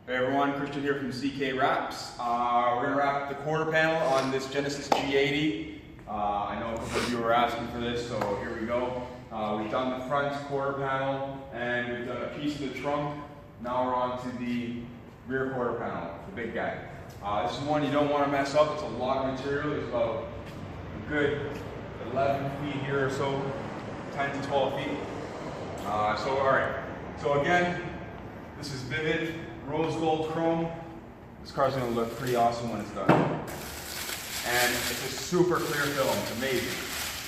Hey everyone, Christian here from CK Wraps. We're going to wrap the quarter panel on this Genesis G80. I know a couple of you were asking for this, so here we go. We've done the front quarter panel and we've done a piece of the trunk. Now we're on to the rear quarter panel, the big guy. This is one you don't want to mess up. It's a lot of material. It's about a good 11 feet here or so, 10 to 12 feet. Alright. So again, this is Vvivid Rose Gold Chrome. This car's going to look pretty awesome when it's done. And it's a super clear film. It's amazing.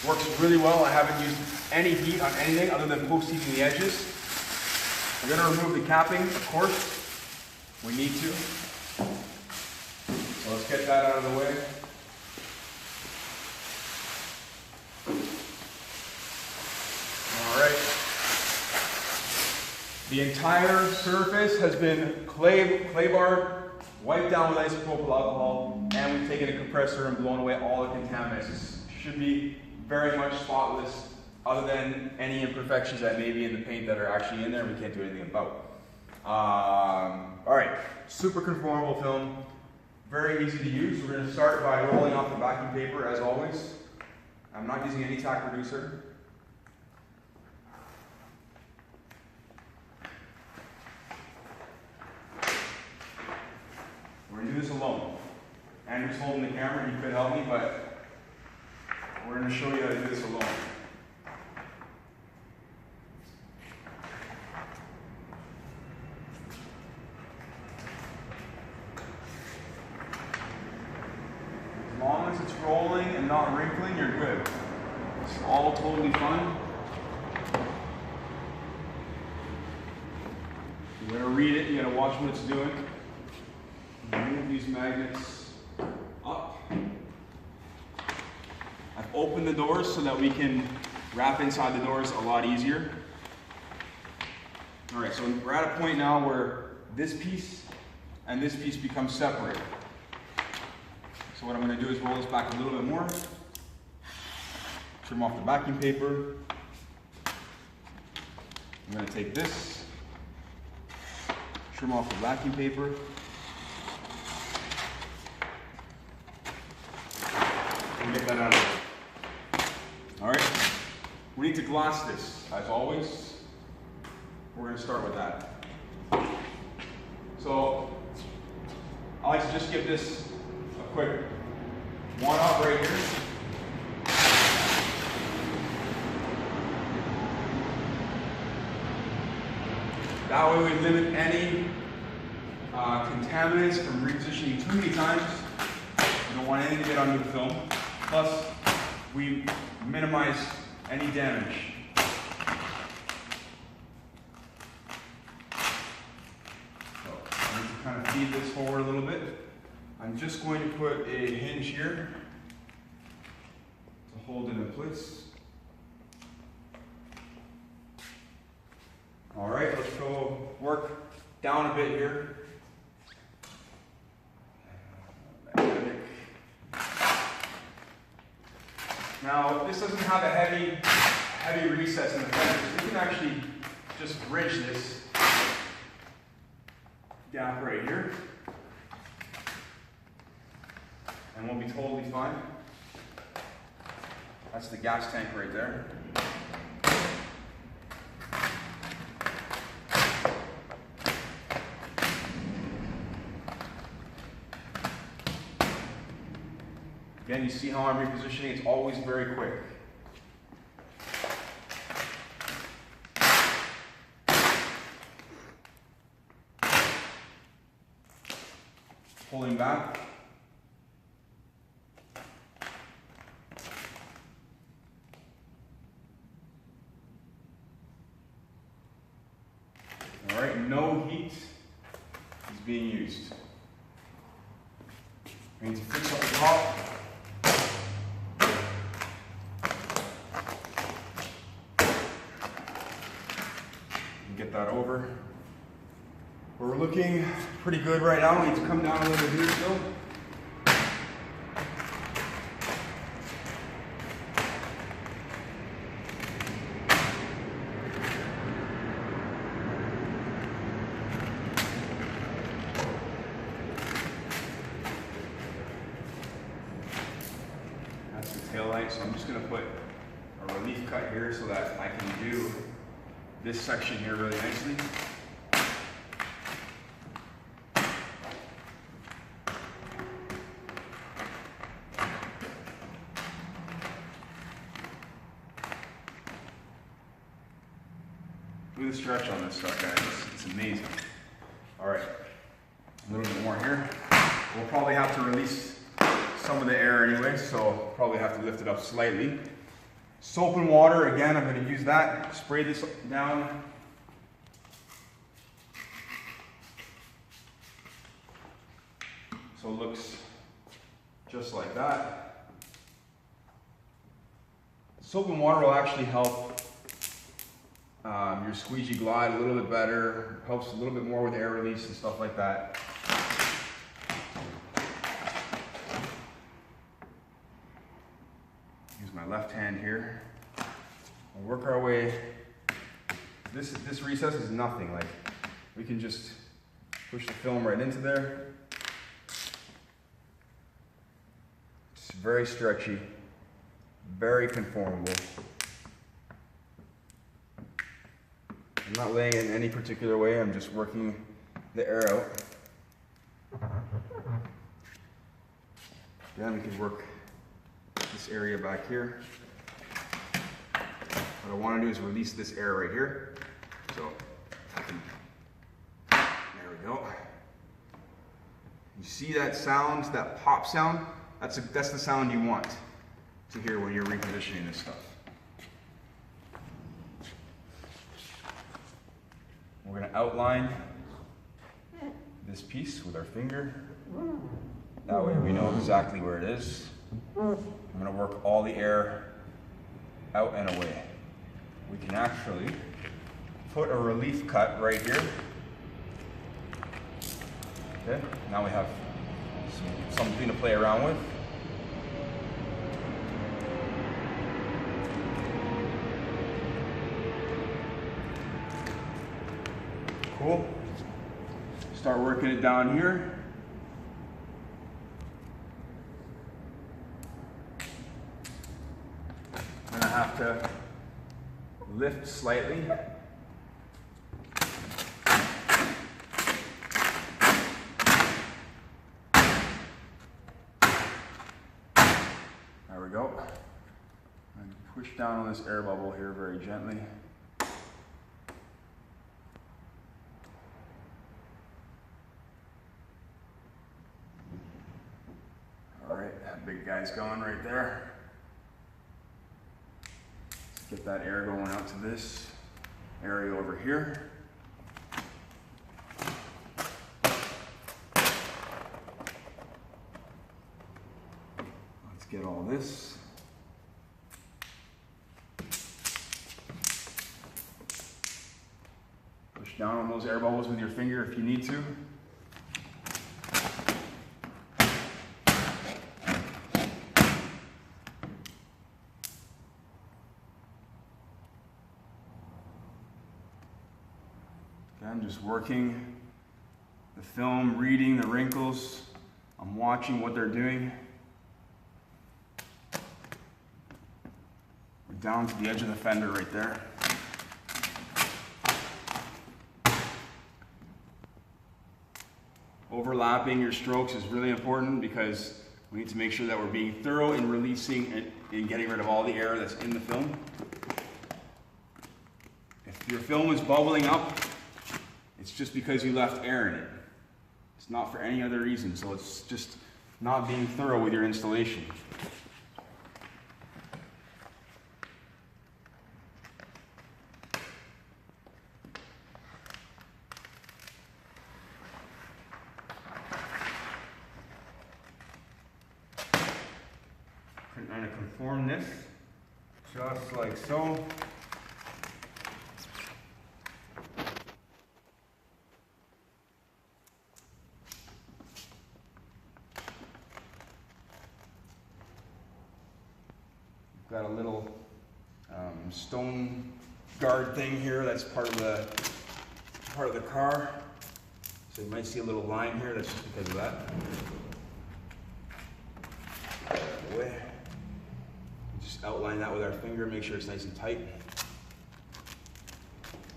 Works really well. I haven't used any heat on anything other than post-heating the edges. We're going to remove the capping, of course. We need to. So let's get that out of the way. Alright. The entire surface has been clay barred, wiped down with isopropyl alcohol, and we've taken a compressor and blown away all the contaminants. This should be very much spotless, other than any imperfections that may be in the paint that are actually in there we can't do anything about. Alright, super conformable film, very easy to use. We're going to start by rolling off the vacuum paper as always. I'm not using any tack reducer. We're going to do this alone. Andrew's holding the camera, he could help me, but we're going to show you how to do this alone. As long as it's rolling and not wrinkling, you're good. It's all totally fine. You gotta read it, you gotta watch what it's doing. Move these magnets up. I've opened the doors so that we can wrap inside the doors a lot easier. Alright, so we're at a point now where this piece and this piece become separate. So what I'm going to do is roll this back a little bit more. Trim off the vacuum paper. I'm going to take this, trim off the vacuum paper. Get that out of there. Alright, we need to glass this, as always. We're going to start with that. So, I like to just give this a quick one-off right here. That way we limit any contaminants from repositioning too many times. We don't want anything to get under the film. Plus, we minimize any damage. So, I need to kind of feed this forward a little bit. I'm just going to put a hinge here to hold it in place. All right, let's go work down a bit here. Now, this doesn't have a heavy recess in the fenders. We can actually just bridge this gap right here, and we'll be totally fine. That's the gas tank right there. Again, you see how I'm repositioning, it's always very quick. Pulling back. All right, no heat is being used. We need to fix up the top. Get that over. We're looking pretty good right now. We need to come down a little bit here still. dry, so I'm just gonna put a relief cut here so that I can do this section here really nicely. Look at the stretch on this stuff, guys. It's amazing. All right, a little bit more here. We'll probably have to release some of the air anyway, so probably have to lift it up slightly. Soap and water, again, I'm going to use that. Spray this down. So it looks just like that. Soap and water will actually help your squeegee glide a little bit better, helps a little bit more with air release and stuff like that. Use my left hand here. We'll work our way. This recess is nothing. Like, we can just push the film right into there. It's very stretchy, very conformable. I'm not laying it in any particular way, I'm just working the air out. Then we can work this area back here. What I want to do is release this air right here. So, there we go. You see that sound, that pop sound? That's the sound you want to hear when you're repositioning this stuff. We're going to outline this piece with our finger. That way we know exactly where it is. I'm going to work all the air out and away. We can actually put a relief cut right here. Okay, now we have something to play around with. Cool. Start working it down here. I'm gonna have to lift slightly. There we go. And push down on this air bubble here very gently. All right, that big guy's gone right there. Let's get that air going out to this area over here. Let's get all this. Push down on those air bubbles with your finger if you need to. I'm just working the film, reading the wrinkles. I'm watching what they're doing. We're down to the edge of the fender right there. Overlapping your strokes is really important because we need to make sure that we're being thorough in releasing and getting rid of all the air that's in the film. If your film is bubbling up, it's just because you left air in it. It's not for any other reason, so it's just not being thorough with your installation. I'm going to conform this just like so. Got a little stone guard thing here. That's part of the car. So you might see a little line here. That's just because of that. Away. outline that with our finger, make sure it's nice and tight.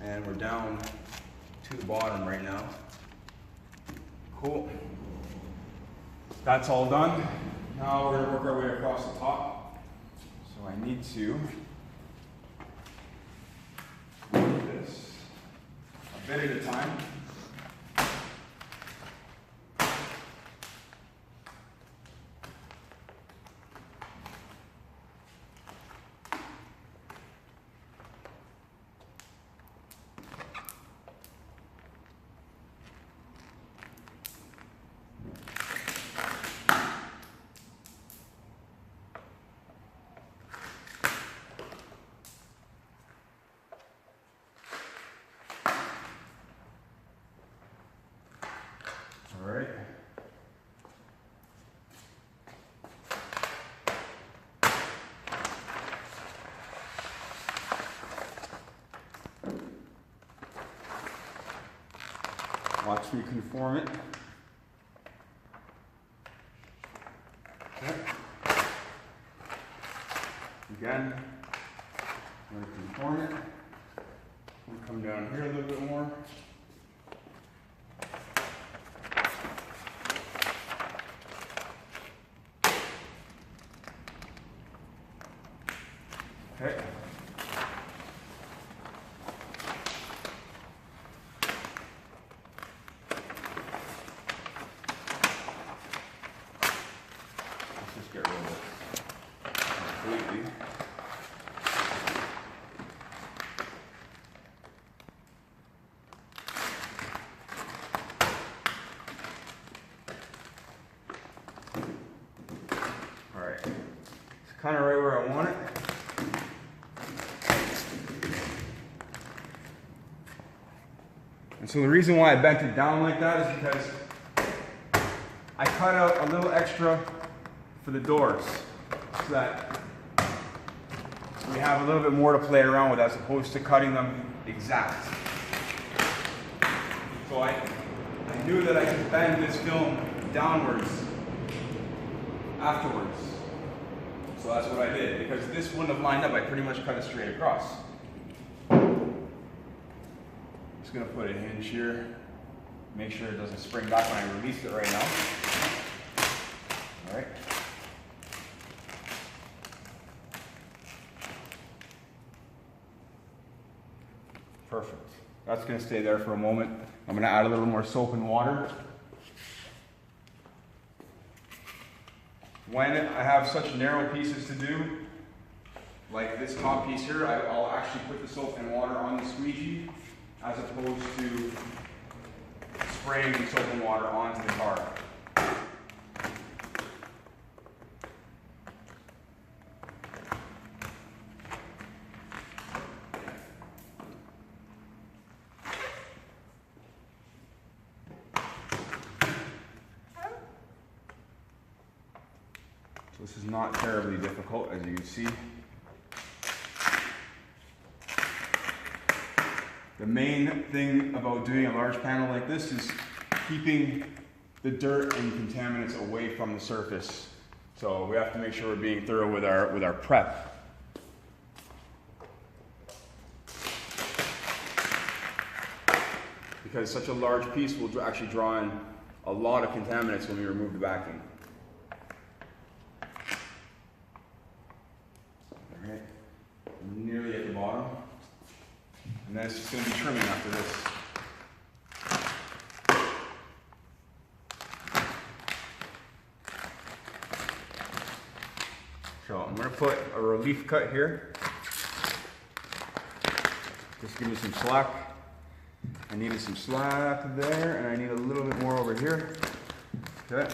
And we're down to the bottom right now. Cool. That's all done. Now we're gonna work our way across the top. So I need to do this a bit at a time. All right. Watch me conform it. Okay. Again, I'm going to conform it. I'm going to come down here a little bit more. Okay. Let's just get rid of it completely. All right. It's kind of right where I want it. And so the reason why I bent it down like that is because I cut out a little extra for the doors so that we have a little bit more to play around with as opposed to cutting them exact. So I knew that I could bend this film downwards afterwards. So that's what I did. Because this wouldn't have lined up, I pretty much cut it straight across. Just gonna put a hinge here, make sure it doesn't spring back when I release it right now. All right. Perfect. That's gonna stay there for a moment. I'm gonna add a little more soap and water. When I have such narrow pieces to do, like this top piece here, I'll actually put the soap and water on the squeegee, as opposed to spraying the soap and water onto the car. So this is not terribly difficult, as you can see. The main thing about doing a large panel like this is keeping the dirt and contaminants away from the surface. So we have to make sure we're being thorough with our prep. Because such a large piece will actually draw in a lot of contaminants when we remove the backing. All right, nearly at the bottom. And then it's just going to be trimming after this. So I'm going to put a relief cut here. Just give me some slack. I needed some slack there, and I need a little bit more over here. Okay.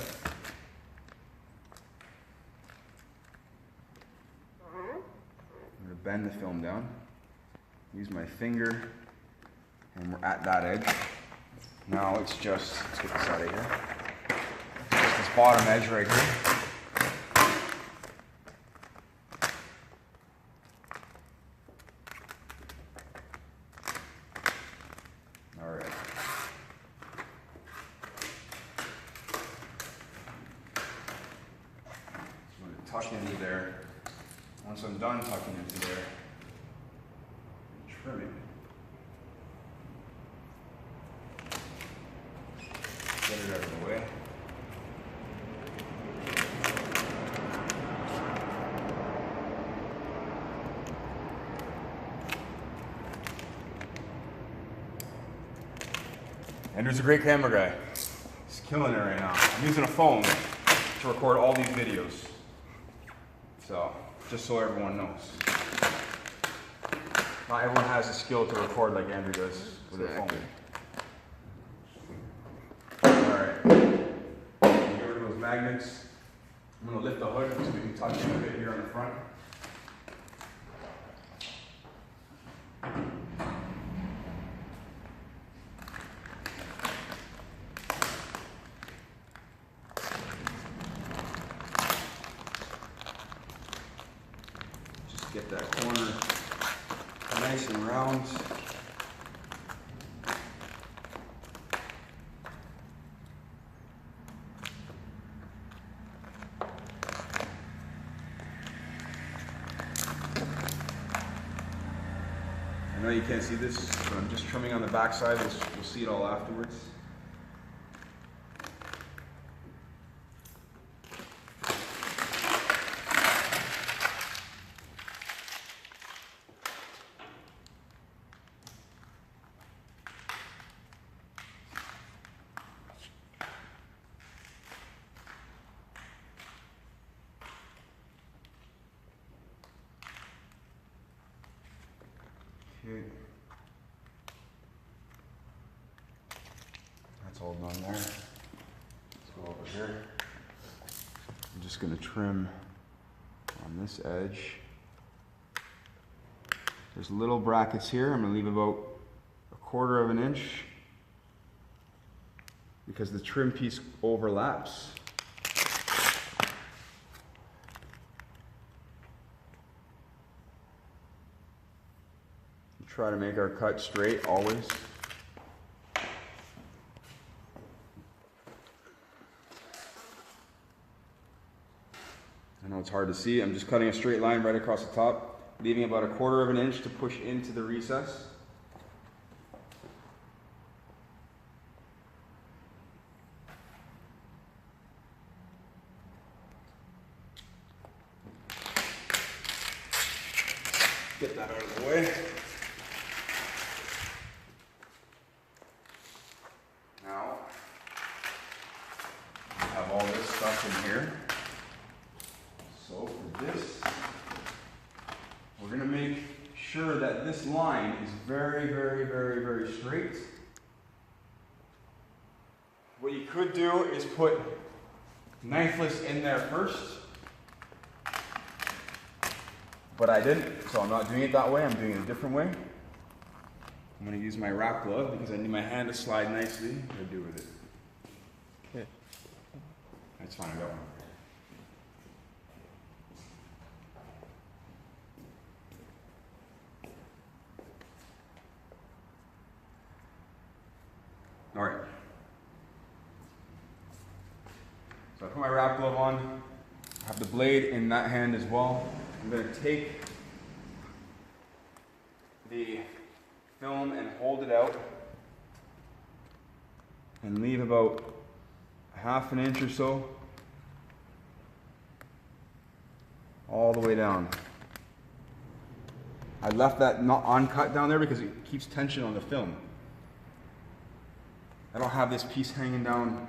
I'm going to bend the film down. Use my finger, and we're at that edge. Now it's just, let's get this out of here. Just this bottom edge right here. All right. So I'm going to tuck into there. Once I'm done tucking into there, trim it. Get it out of the way. Andrew's a great camera guy. He's killing it right now. I'm using a phone to record all these videos. So, just so everyone knows. Not everyone has the skill to record like Andrew does with their phone. Alright. Get rid of those magnets. I'm going to lift the hood so we can tuck in a bit here on the front. Get that corner nice and round. I know you can't see this, but I'm just trimming on the back side. You'll see it all afterwards. Okay. That's all done there. Let's go over here. I'm just going to trim on this edge. There's little brackets here. I'm going to leave about 1/4 of an inch because the trim piece overlaps. Try to make our cut straight always. I know it's hard to see. I'm just cutting a straight line right across the top, leaving about 1/4 of an inch to push into the recess. Get that out of the way. Now, I have all this stuff in here. So for this, we're going to make sure that this line is very, very, very, very straight. What you could do is put knifeless in there first. But I didn't, so I'm not doing it that way. I'm doing it a different way. I'm going to use my wrap glove because I need my hand to slide nicely. What do I do with it? Okay. That's fine, I got one. All right. So I put my wrap glove on. I have the blade in that hand as well. I'm going to take the film and hold it out and leave about 1/2 inch or so all the way down. I left that not uncut down there because it keeps tension on the film. I don't have this piece hanging down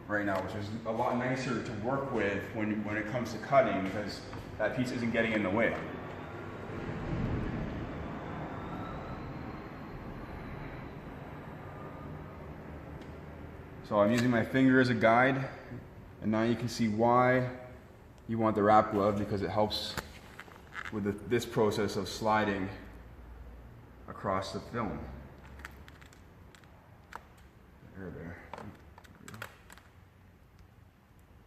right now, which is a lot nicer to work with when it comes to cutting because that piece isn't getting in the way. So I'm using my finger as a guide, and now you can see why you want the wrap glove, because it helps with this process of sliding across the film. There.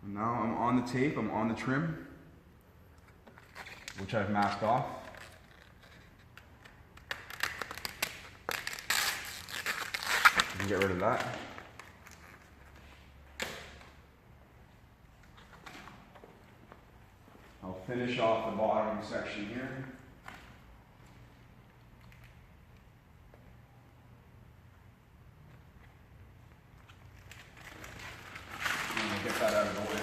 And now I'm on the tape, I'm on the trim, which I've masked off. You can get rid of that. I'll finish off the bottom section here. Get that out of the way.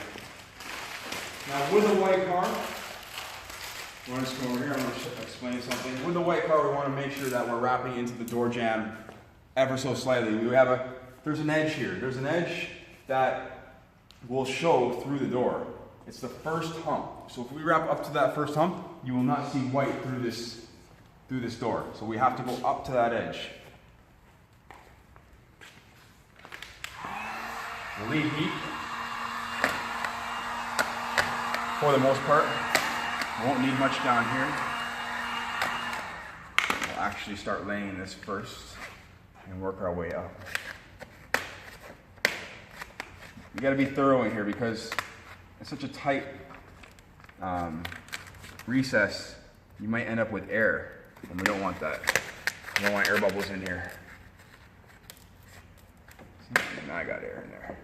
Now with a white car, I want to just go over here, I'm going to explain something. With the white car, we want to make sure that we're wrapping into the door jamb ever so slightly. There's an edge here. There's an edge that will show through the door. It's the first hump. So if we wrap up to that first hump, you will not see white through this door. So we have to go up to that edge. Relieve heat. For the most part, won't need much down here. We'll actually start laying this first and work our way up. You got to be thorough in here because it's such a tight recess. You might end up with air, and we don't want that. We don't want air bubbles in here. And I got air in there.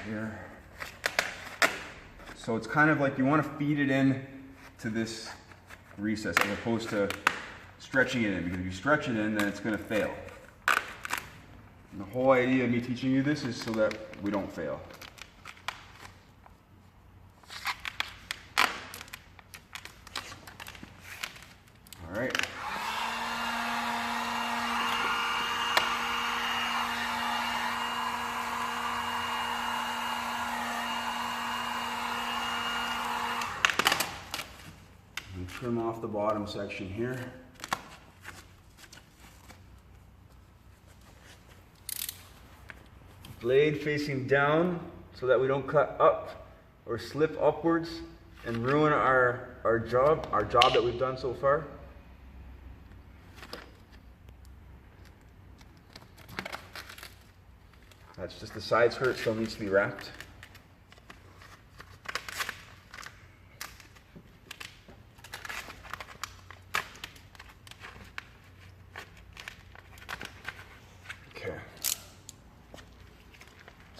Here. So it's kind of like you want to feed it in to this recess as opposed to stretching it in, because if you stretch it in, then it's going to fail. And the whole idea of me teaching you this is so that we don't fail. All right. Trim off the bottom section here. Blade facing down so that we don't cut up or slip upwards and ruin our job that we've done so far. That's just the side skirt, still needs to be wrapped.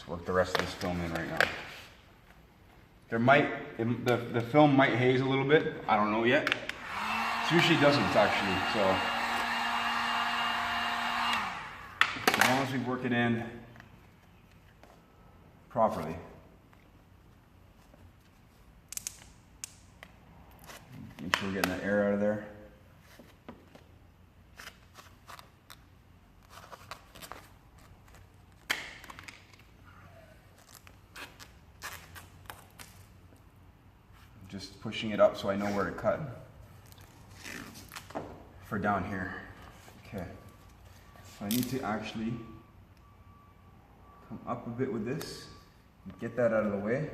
Work the rest of this film in right now. The film might haze a little bit. I don't know yet. It usually doesn't actually, so as long as we work it in properly. Make sure we're getting that air out of there. Just pushing it up so I know where to cut for down here. Okay, so I need to actually come up a bit with this and get that out of the way,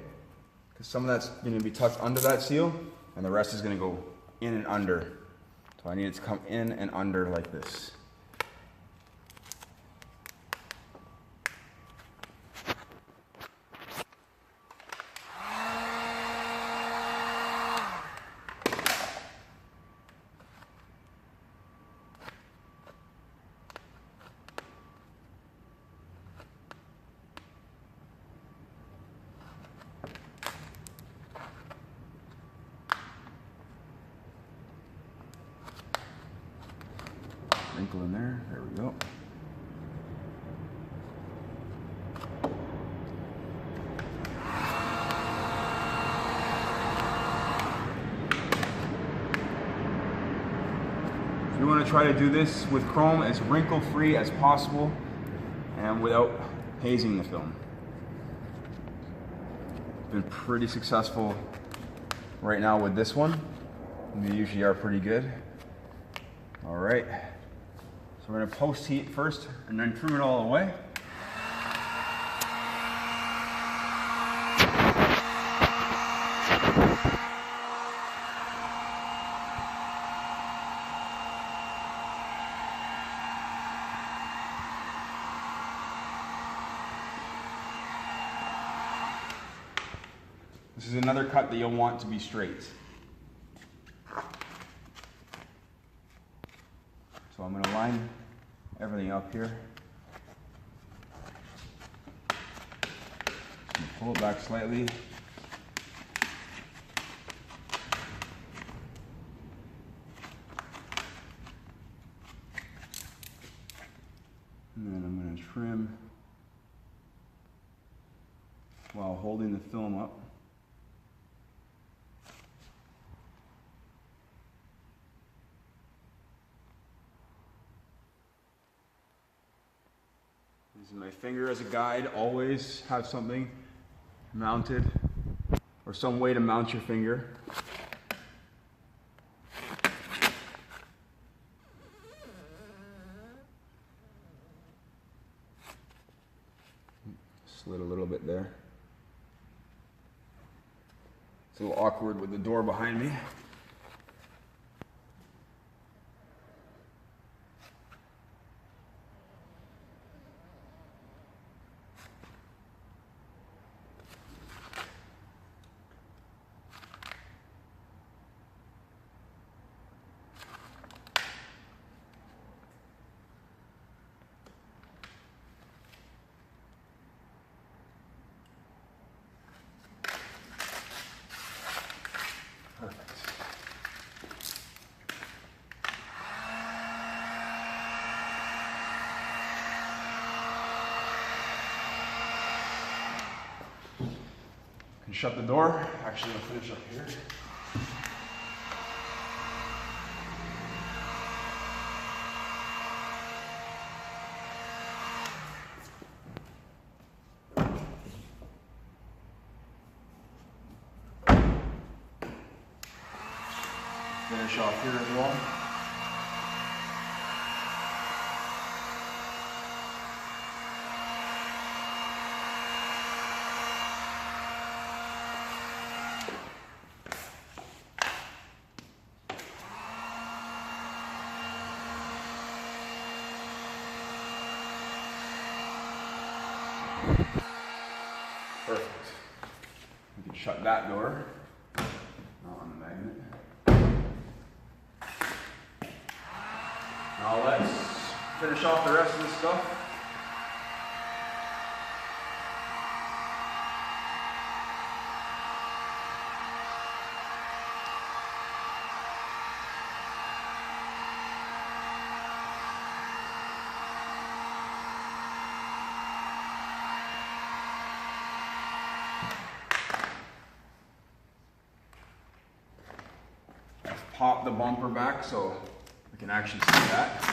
because some of that's going to be tucked under that seal and the rest is going to go in and under. So I need it to come in and under like this. Wrinkle in there, there we go. We want to try to do this with chrome as wrinkle free as possible and without hazing the film. Been pretty successful right now with this one. They usually are pretty good. All right. So we're going to post heat first and then trim it all away. This is another cut that you'll want to be straight. So I'm going to line everything up here. Pull it back slightly. And then I'm going to trim while holding the film up. Using my finger as a guide, always have something mounted or some way to mount your finger. Slid a little bit there. It's a little awkward with the door behind me. Perfect. Can shut the door. Actually, I'll finish up here. Finish off here as well. Perfect. You can shut that door. Not on the magnet. Now let's finish off the rest of this stuff. I've popped the bumper back so we can actually see that.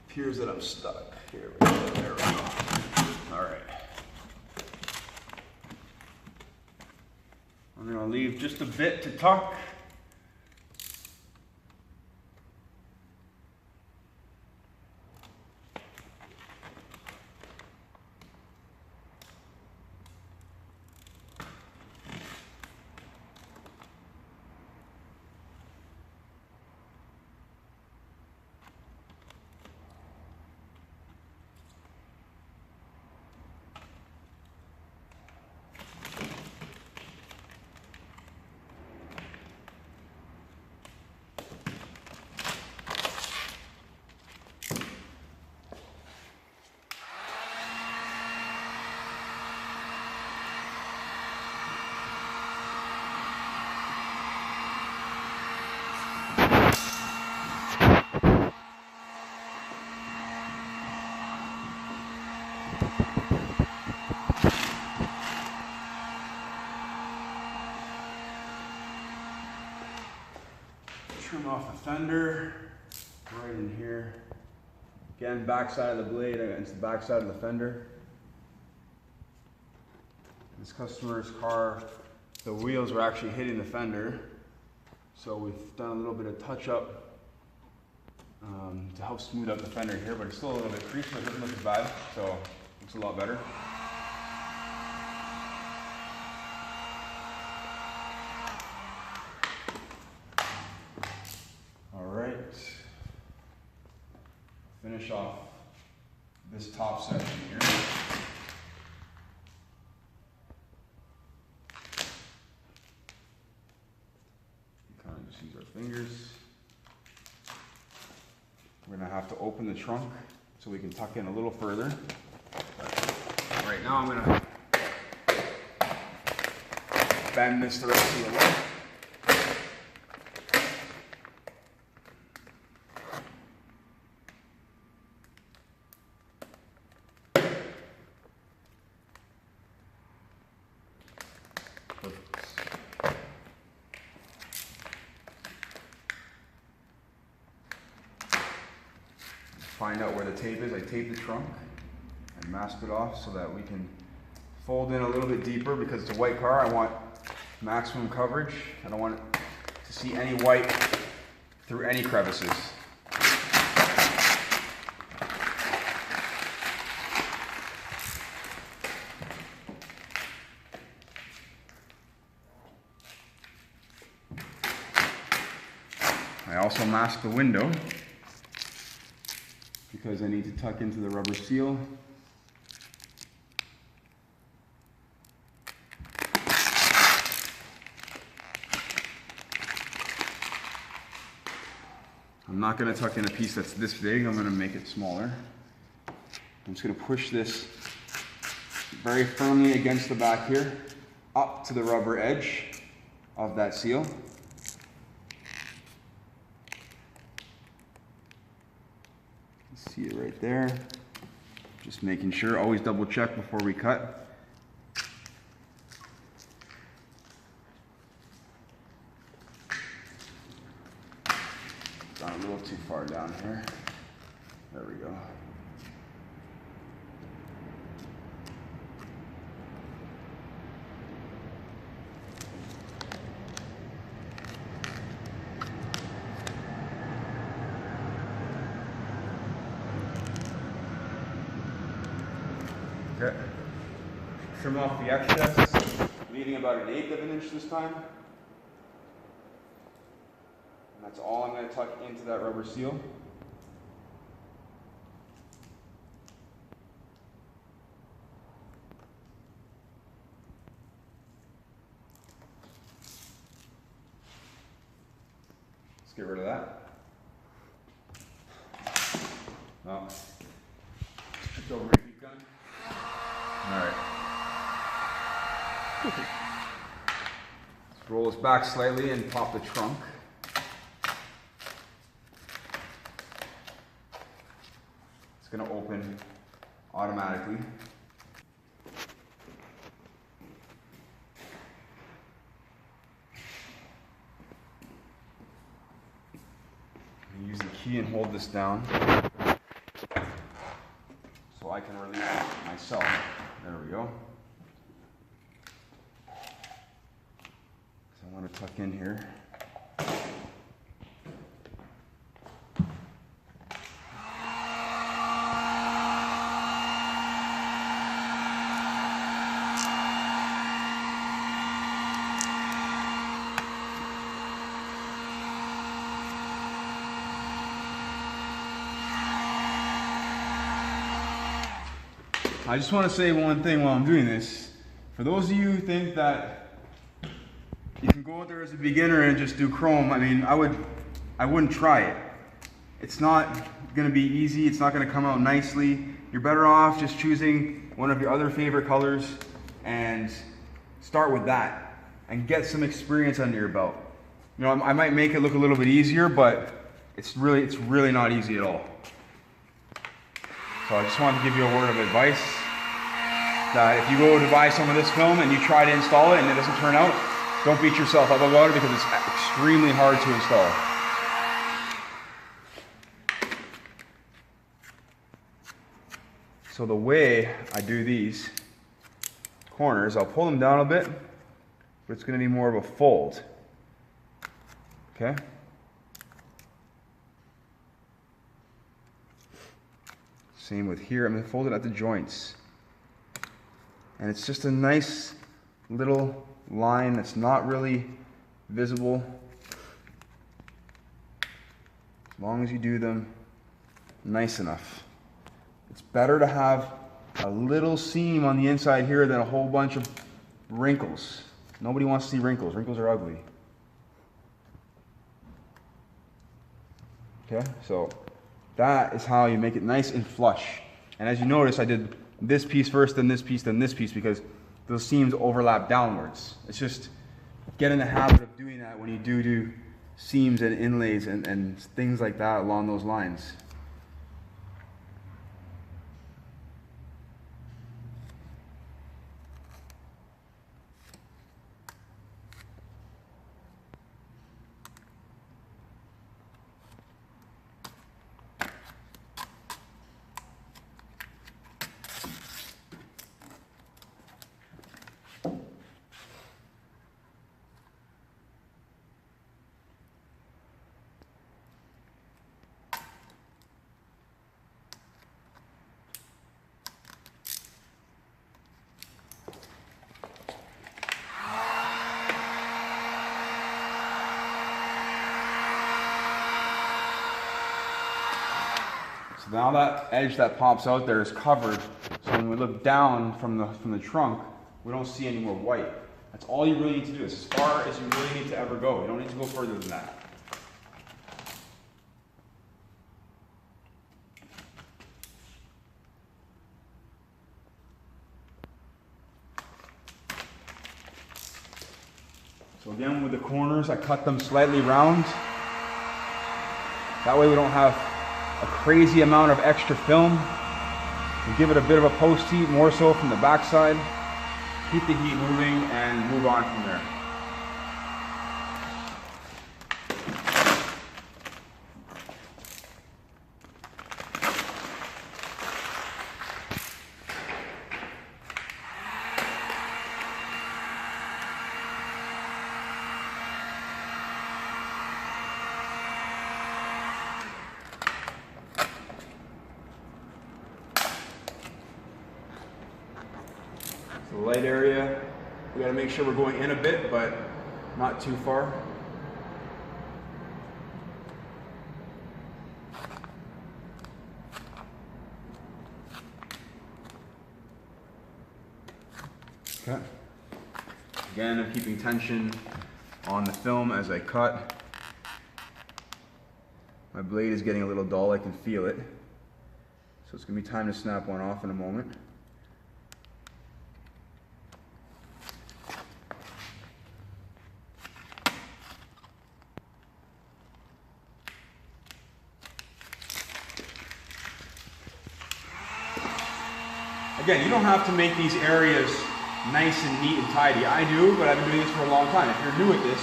Appears that I'm stuck. Here we go. There we go. All right. I'm going to leave just a bit to tuck. Trim off the fender right in here. Again, back side of the blade against the back side of the fender. This customer's car, the wheels were actually hitting the fender, so we've done a little bit of touch up to help smooth out the fender here, but it's still a little bit creased, so it doesn't look as bad, so it looks a lot better. finish off this top section here. Kind of just use our fingers. We're going to have to open the trunk so we can tuck in a little further. But right now I'm going to bend this the rest of the way. Find out where the tape is. I tape the trunk and mask it off so that we can fold in a little bit deeper because it's a white car. I want maximum coverage. I don't want to see any white through any crevices. I also mask the window because I need to tuck into the rubber seal. I'm not going to tuck in a piece that's this big, I'm going to make it smaller. I'm just going to push this very firmly against the back here, up to the rubber edge of that seal. See it right there. Just making sure, always double check before we cut. Gone a little too far down here. There we go. Okay. Trim off the excess, leaving about 1/8 of an inch this time. And that's all I'm going to tuck into that rubber seal. Let's get rid of that. Well, it's over your heat gun. All right. Let's roll this back slightly and pop the trunk. It's going to open automatically. Use the key and hold this down so I can release it myself. There we go. So I want to tuck in here. I just want to say one thing while I'm doing this. For those of you who think that you can go out there as a beginner and just do chrome, I mean, I wouldn't try it. It's not going to be easy. It's not going to come out nicely. You're better off just choosing one of your other favorite colors and start with that and get some experience under your belt. You know, I might make it look a little bit easier, but it's really not easy at all. So I just wanted to give you a word of advice that if you go to buy some of this film and you try to install it and it doesn't turn out, don't beat yourself up about it because it's extremely hard to install. So the way I do these corners, I'll pull them down a bit, but it's going to be more of a fold. Okay? Same with here, I'm going to fold it at the joints. And it's just a nice little line that's not really visible. As long as you do them nice enough. It's better to have a little seam on the inside here than a whole bunch of wrinkles. Nobody wants to see wrinkles. Wrinkles are ugly. Okay, so that is how you make it nice and flush. And as you notice, I did this piece first, then this piece, then this piece, because those seams overlap downwards. It's just get in the habit of doing that when you do seams and inlays and things like that along those lines. So now that edge that pops out there is covered, so when we look down from the trunk, we don't see any more white. That's all you really need to do. It's as far as you really need to ever go. You don't need to go further than that. So again, with the corners, I cut them slightly round. That way we don't have a crazy amount of extra film. We give it a bit of a post heat, more so from the back side. Keep the heat moving and move on from there. The light area, we got to make sure we're going in a bit, but not too far. Okay. Again, I'm keeping tension on the film as I cut. My blade is getting a little dull, I can feel it. So it's going to be time to snap one off in a moment. Again, you don't have to make these areas nice and neat and tidy. I do, but I've been doing this for a long time. If you're new at this,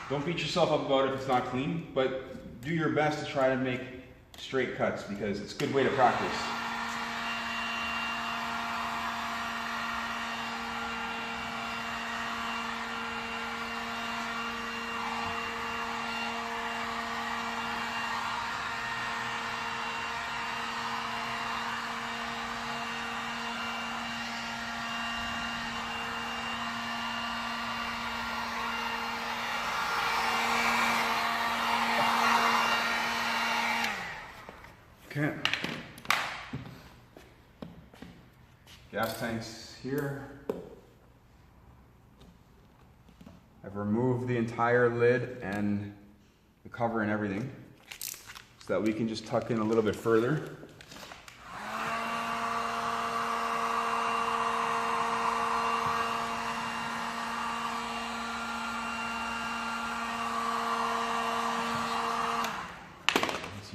don't beat yourself up about it if it's not clean, but do your best to try to make straight cuts because it's a good way to practice. Okay. Gas tanks here. I've removed the entire lid and the cover and everything so that we can just tuck in a little bit further.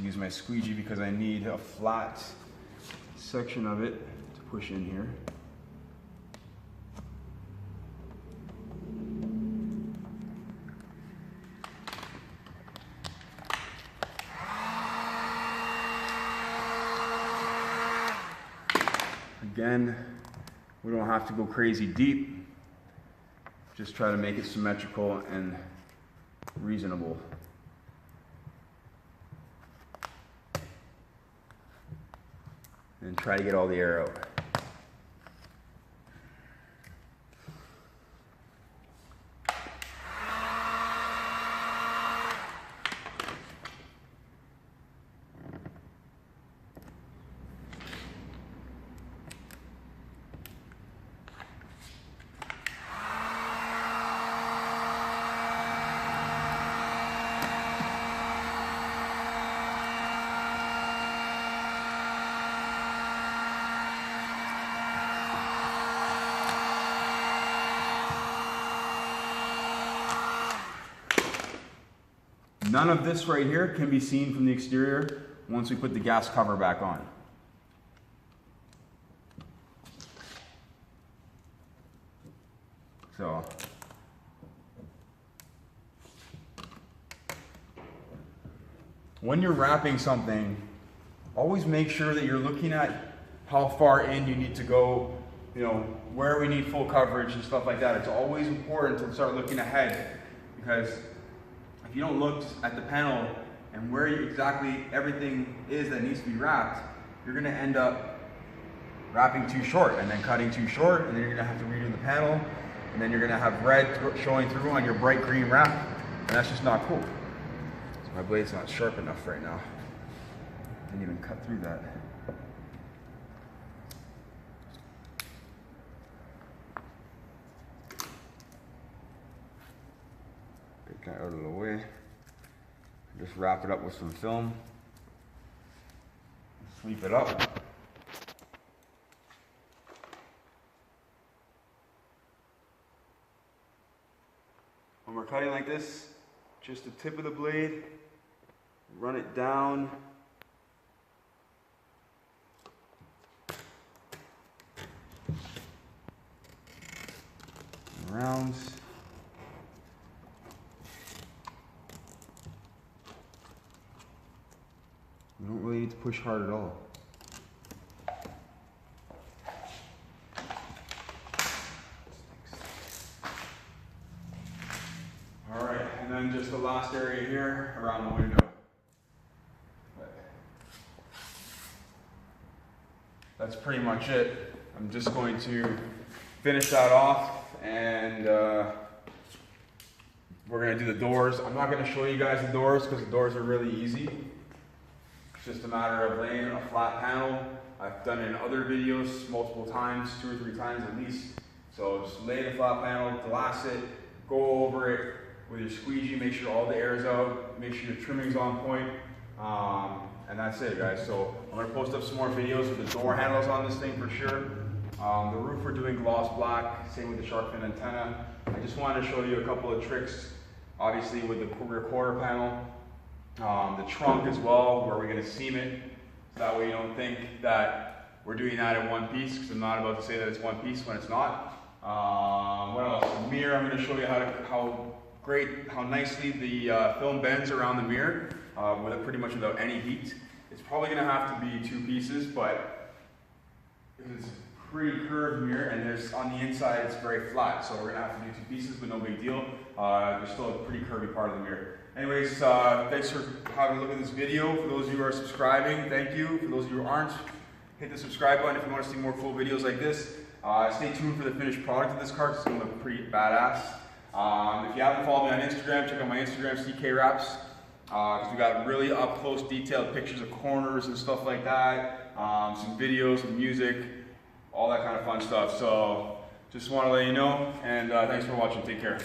Use my squeegee because I need a flat section of it to push in here. Again, we don't have to go crazy deep. Just try to make it symmetrical and reasonable. And try to get all the air out. None of this right here can be seen from the exterior once we put the gas cover back on. So, when you're wrapping something, always make sure that you're looking at how far in you need to go, you know, where we need full coverage and stuff like that. It's always important to start looking ahead, because if you don't look at the panel and where exactly everything is that needs to be wrapped, you're going to end up wrapping too short and then cutting too short, and then you're going to have to redo the panel, and then you're going to have red showing through on your bright green wrap, and that's just not cool. So my blade's not sharp enough right now. Didn't even cut through that. Get that out of the way. Just wrap it up with some film. Sweep it up. When we're cutting like this, just the tip of the blade, run it down. Rounds. You don't really need to push hard at all. All right, and then just the last area here around the window. That's pretty much it. I'm just going to finish that off, and we're going to do the doors. I'm not going to show you guys the doors because the doors are really easy. It's just a matter of laying a flat panel. I've done it in other videos multiple times, 2 or 3 times at least. So just lay the flat panel, glass it, go over it with your squeegee, make sure all the air is out, make sure your trimming's on point. And that's it, guys. So I'm going to post up some more videos with the door handles on this thing for sure. The roof we're doing gloss black, same with the shark fin antenna. I just wanted to show you a couple of tricks, obviously with the rear quarter panel. The trunk as well, where we're going to seam it, so that way you don't think that we're doing that in one piece, because I'm not about to say that it's one piece when it's not. What else? The mirror, I'm going to show you how nicely the film bends around the mirror, pretty much without any heat. It's probably going to have to be 2 pieces, but it's a pretty curved mirror, and on the inside it's very flat, so we're going to have to do 2 pieces, but no big deal. There's still a pretty curvy part of the mirror. Anyways, thanks for having a look at this video. For those of you who are subscribing, thank you. For those of you who aren't, hit the subscribe button if you want to see more full videos like this. Stay tuned for the finished product of this car, because it's going to look pretty badass. If you haven't followed me on Instagram, check out my Instagram, CK Wraps, because we got really up close, detailed pictures of corners and stuff like that, some videos, some music, all that kind of fun stuff. So just want to let you know, and thanks for watching. Take care.